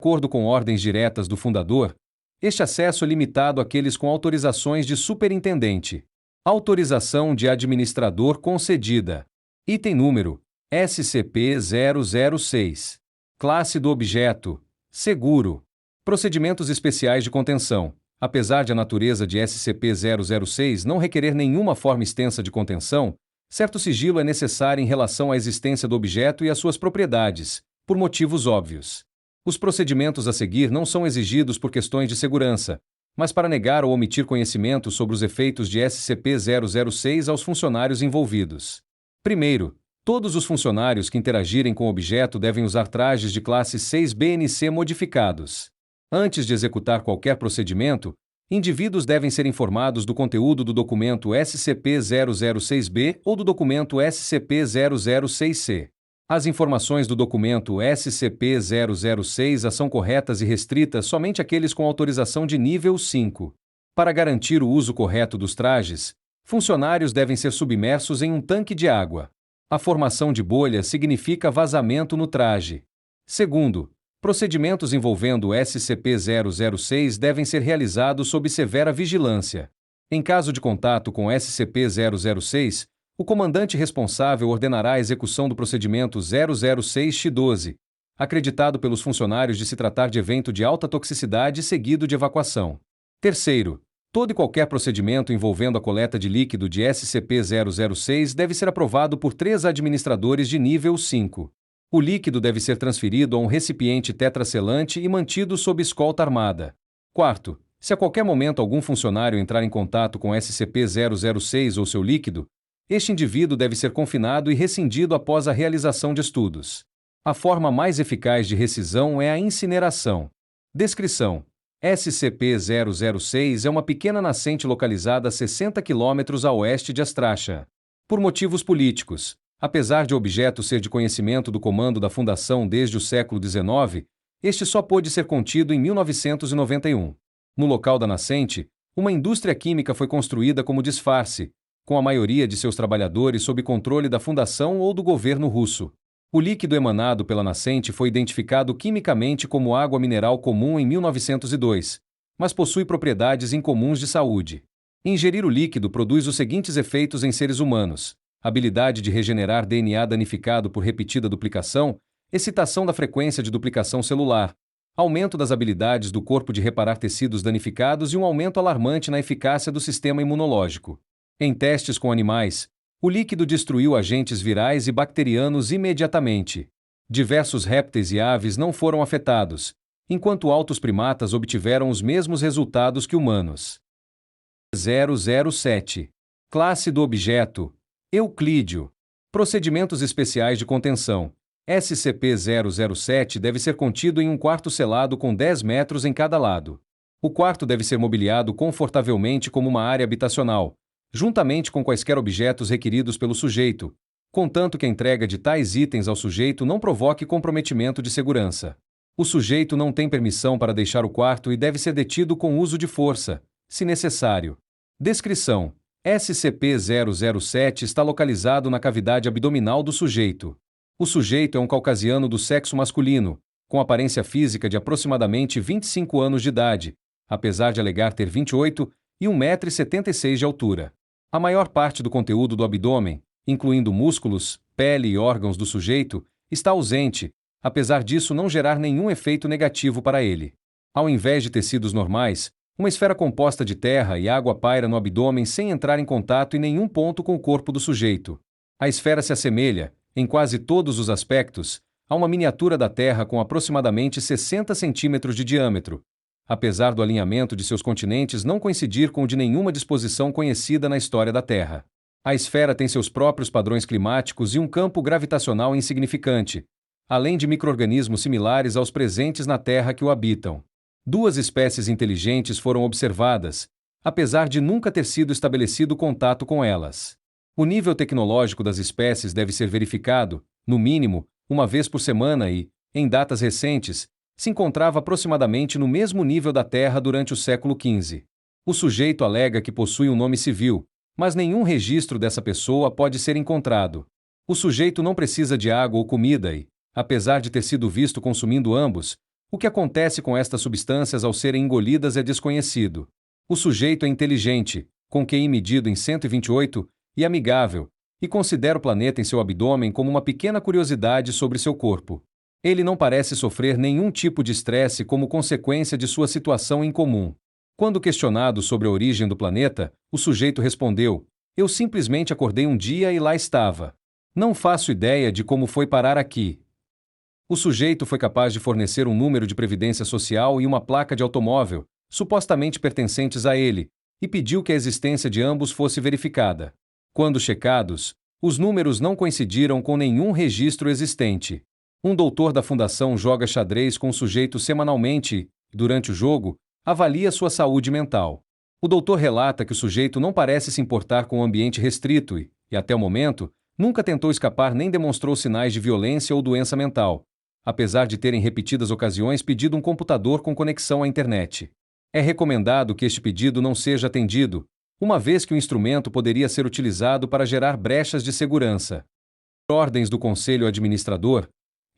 acordo com ordens diretas do fundador, este acesso é limitado àqueles com autorizações de superintendente. Autorização de administrador concedida. Item número: SCP-006. Classe do objeto: seguro. Procedimentos especiais de contenção. Apesar de a natureza de SCP-006 não requerer nenhuma forma extensa de contenção, certo sigilo é necessário em relação à existência do objeto e às suas propriedades, por motivos óbvios. Os procedimentos a seguir não são exigidos por questões de segurança, mas para negar ou omitir conhecimento sobre os efeitos de SCP-006 aos funcionários envolvidos. Primeiro, todos os funcionários que interagirem com o objeto devem usar trajes de classe 6BNC modificados. Antes de executar qualquer procedimento, indivíduos devem ser informados do conteúdo do documento SCP-006-B ou do documento SCP-006-C. As informações do documento SCP-006-A são corretas e restritas somente àqueles com autorização de nível 5. Para garantir o uso correto dos trajes, funcionários devem ser submersos em um tanque de água. A formação de bolha significa vazamento no traje. Segundo, procedimentos envolvendo o SCP-006 devem ser realizados sob severa vigilância. Em caso de contato com SCP-006, o comandante responsável ordenará a execução do procedimento 006-X12, acreditado pelos funcionários de se tratar de evento de alta toxicidade seguido de evacuação. Terceiro, todo e qualquer procedimento envolvendo a coleta de líquido de SCP-006 deve ser aprovado por 3 administradores de nível 5. O líquido deve ser transferido a um recipiente tetracelante e mantido sob escolta armada. Quarto, se a qualquer momento algum funcionário entrar em contato com SCP-006 ou seu líquido, este indivíduo deve ser confinado e rescindido após a realização de estudos. A forma mais eficaz de rescisão é a incineração. Descrição: SCP-006 é uma pequena nascente localizada a 60 km a oeste de Astraxa. Por motivos políticos, apesar de o objeto ser de conhecimento do comando da Fundação desde o século XIX, este só pôde ser contido em 1991. No local da nascente, uma indústria química foi construída como disfarce, com a maioria de seus trabalhadores sob controle da Fundação ou do governo russo. O líquido emanado pela nascente foi identificado quimicamente como água mineral comum em 1902, mas possui propriedades incomuns de saúde. Ingerir o líquido produz os seguintes efeitos em seres humanos: habilidade de regenerar DNA danificado por repetida duplicação, excitação da frequência de duplicação celular, aumento das habilidades do corpo de reparar tecidos danificados e um aumento alarmante na eficácia do sistema imunológico. Em testes com animais, o líquido destruiu agentes virais e bacterianos imediatamente. Diversos répteis e aves não foram afetados, enquanto altos primatas obtiveram os mesmos resultados que humanos. 007. Classe do objeto: Euclídeo. Procedimentos especiais de contenção. SCP-007 deve ser contido em um quarto selado com 10 metros em cada lado. O quarto deve ser mobiliado confortavelmente como uma área habitacional, juntamente com quaisquer objetos requeridos pelo sujeito, contanto que a entrega de tais itens ao sujeito não provoque comprometimento de segurança. O sujeito não tem permissão para deixar o quarto e deve ser detido com uso de força, se necessário. Descrição: SCP-007 está localizado na cavidade abdominal do sujeito. O sujeito é um caucasiano do sexo masculino, com aparência física de aproximadamente 25 anos de idade, apesar de alegar ter 28 e 1,76 m de altura. A maior parte do conteúdo do abdômen, incluindo músculos, pele e órgãos do sujeito, está ausente, apesar disso não gerar nenhum efeito negativo para ele. Ao invés de tecidos normais, uma esfera composta de terra e água paira no abdômen sem entrar em contato em nenhum ponto com o corpo do sujeito. A esfera se assemelha, em quase todos os aspectos, a uma miniatura da Terra com aproximadamente 60 centímetros de diâmetro, apesar do alinhamento de seus continentes não coincidir com o de nenhuma disposição conhecida na história da Terra. A esfera tem seus próprios padrões climáticos e um campo gravitacional insignificante, além de micro-organismos similares aos presentes na Terra que o habitam. 2 espécies inteligentes foram observadas, apesar de nunca ter sido estabelecido contato com elas. O nível tecnológico das espécies deve ser verificado, no mínimo, uma vez por semana e, em datas recentes, se encontrava aproximadamente no mesmo nível da Terra durante o século XV. O sujeito alega que possui um nome civil, mas nenhum registro dessa pessoa pode ser encontrado. O sujeito não precisa de água ou comida e, apesar de ter sido visto consumindo ambos, o que acontece com estas substâncias ao serem engolidas é desconhecido. O sujeito é inteligente, com QI medido em 128, e amigável, e considera o planeta em seu abdômen como uma pequena curiosidade sobre seu corpo. Ele não parece sofrer nenhum tipo de estresse como consequência de sua situação incomum. Quando questionado sobre a origem do planeta, o sujeito respondeu: "Eu simplesmente acordei um dia e lá estava. Não faço ideia de como foi parar aqui." O sujeito foi capaz de fornecer um número de previdência social e uma placa de automóvel, supostamente pertencentes a ele, e pediu que a existência de ambos fosse verificada. Quando checados, os números não coincidiram com nenhum registro existente. Um doutor da fundação joga xadrez com o sujeito semanalmente e, durante o jogo, avalia sua saúde mental. O doutor relata que o sujeito não parece se importar com o ambiente restrito e, até o momento, nunca tentou escapar nem demonstrou sinais de violência ou doença mental, apesar de ter em repetidas ocasiões pedido um computador com conexão à internet. É recomendado que este pedido não seja atendido, uma vez que o instrumento poderia ser utilizado para gerar brechas de segurança. Ordens do Conselho Administrador.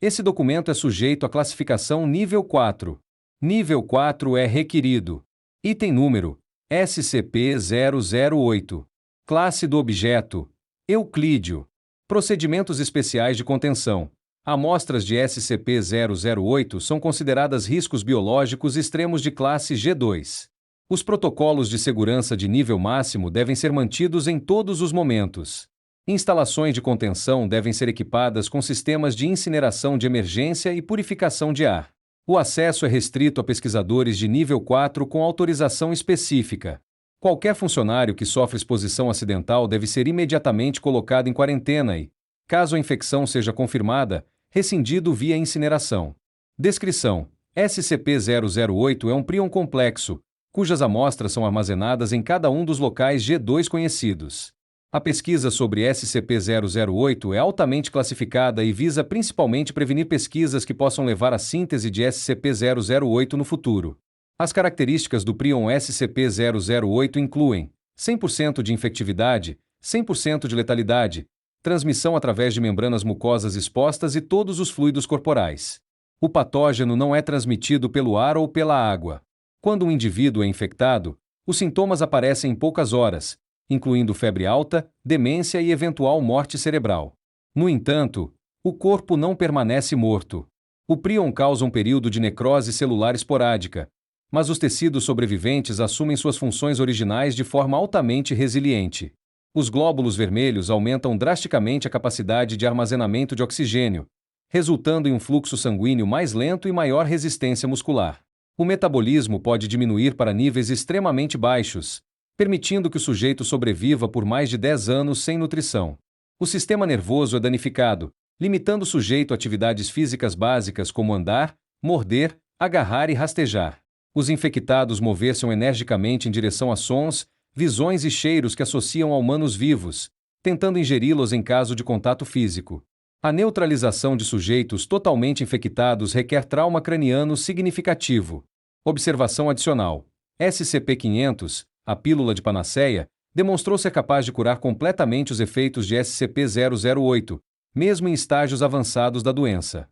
Esse documento é sujeito à classificação nível 4. Nível 4 é requerido. Item número: SCP-008. Classe do objeto: Euclídeo. Procedimentos especiais de contenção. Amostras de SCP-008 são consideradas riscos biológicos extremos de classe G2. Os protocolos de segurança de nível máximo devem ser mantidos em todos os momentos. Instalações de contenção devem ser equipadas com sistemas de incineração de emergência e purificação de ar. O acesso é restrito a pesquisadores de nível 4 com autorização específica. Qualquer funcionário que sofre exposição acidental deve ser imediatamente colocado em quarentena e, caso a infecção seja confirmada, rescindido via incineração. Descrição: SCP-008 é um prion complexo, cujas amostras são armazenadas em cada um dos locais G2 conhecidos. A pesquisa sobre SCP-008 é altamente classificada e visa principalmente prevenir pesquisas que possam levar à síntese de SCP-008 no futuro. As características do prion SCP-008 incluem 100% de infectividade, 100% de letalidade, transmissão através de membranas mucosas expostas e todos os fluidos corporais. O patógeno não é transmitido pelo ar ou pela água. Quando um indivíduo é infectado, os sintomas aparecem em poucas horas, incluindo febre alta, demência e eventual morte cerebral. No entanto, o corpo não permanece morto. O prion causa um período de necrose celular esporádica, mas os tecidos sobreviventes assumem suas funções originais de forma altamente resiliente. Os glóbulos vermelhos aumentam drasticamente a capacidade de armazenamento de oxigênio, resultando em um fluxo sanguíneo mais lento e maior resistência muscular. O metabolismo pode diminuir para níveis extremamente baixos, permitindo que o sujeito sobreviva por mais de 10 anos sem nutrição. O sistema nervoso é danificado, limitando o sujeito a atividades físicas básicas como andar, morder, agarrar e rastejar. Os infectados mover-se energicamente em direção a sons, visões e cheiros que associam a humanos vivos, tentando ingeri-los em caso de contato físico. A neutralização de sujeitos totalmente infectados requer trauma craniano significativo. Observação adicional: SCP-500, a pílula de panaceia, demonstrou ser capaz de curar completamente os efeitos de SCP-008, mesmo em estágios avançados da doença.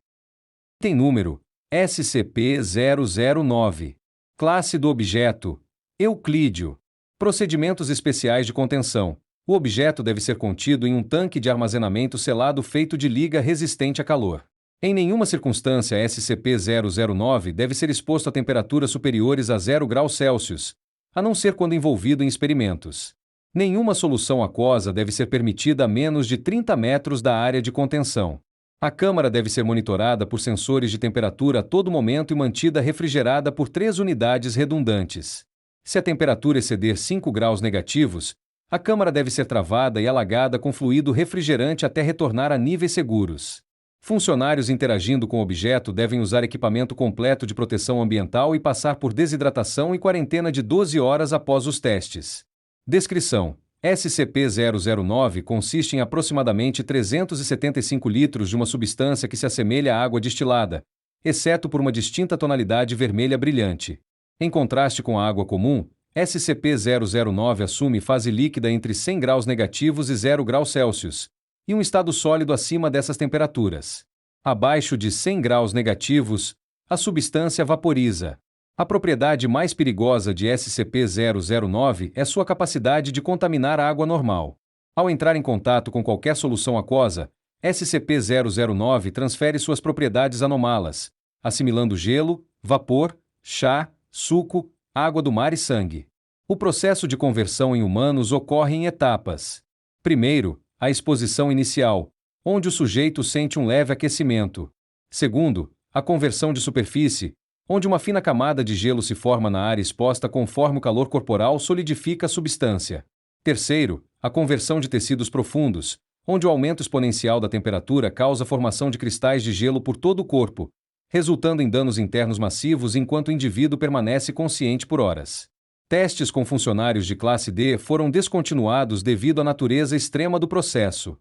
Item número: SCP-009. Classe do objeto: Euclídeo. Procedimentos especiais de contenção. O objeto deve ser contido em um tanque de armazenamento selado feito de liga resistente a calor. Em nenhuma circunstância SCP-009 deve ser exposto a temperaturas superiores a 0 graus Celsius, a não ser quando envolvido em experimentos. Nenhuma solução aquosa deve ser permitida a menos de 30 metros da área de contenção. A câmara deve ser monitorada por sensores de temperatura a todo momento e mantida refrigerada por 3 unidades redundantes. Se a temperatura exceder 5 graus negativos, a câmara deve ser travada e alagada com fluido refrigerante até retornar a níveis seguros. Funcionários interagindo com o objeto devem usar equipamento completo de proteção ambiental e passar por desidratação e quarentena de 12 horas após os testes. Descrição: SCP-009 consiste em aproximadamente 375 litros de uma substância que se assemelha à água destilada, exceto por uma distinta tonalidade vermelha brilhante. Em contraste com a água comum, SCP-009 assume fase líquida entre 100 graus negativos e 0 graus Celsius, e um estado sólido acima dessas temperaturas. Abaixo de 100 graus negativos, a substância vaporiza. A propriedade mais perigosa de SCP-009 é sua capacidade de contaminar a água normal. Ao entrar em contato com qualquer solução aquosa, SCP-009 transfere suas propriedades anômalas, assimilando gelo, vapor, chá, suco, água do mar e sangue. O processo de conversão em humanos ocorre em etapas. Primeiro, a exposição inicial, onde o sujeito sente um leve aquecimento. Segundo, a conversão de superfície, onde uma fina camada de gelo se forma na área exposta conforme o calor corporal solidifica a substância. Terceiro, a conversão de tecidos profundos, onde o aumento exponencial da temperatura causa a formação de cristais de gelo por todo o corpo, resultando em danos internos massivos enquanto o indivíduo permanece consciente por horas. Testes com funcionários de classe D foram descontinuados devido à natureza extrema do processo.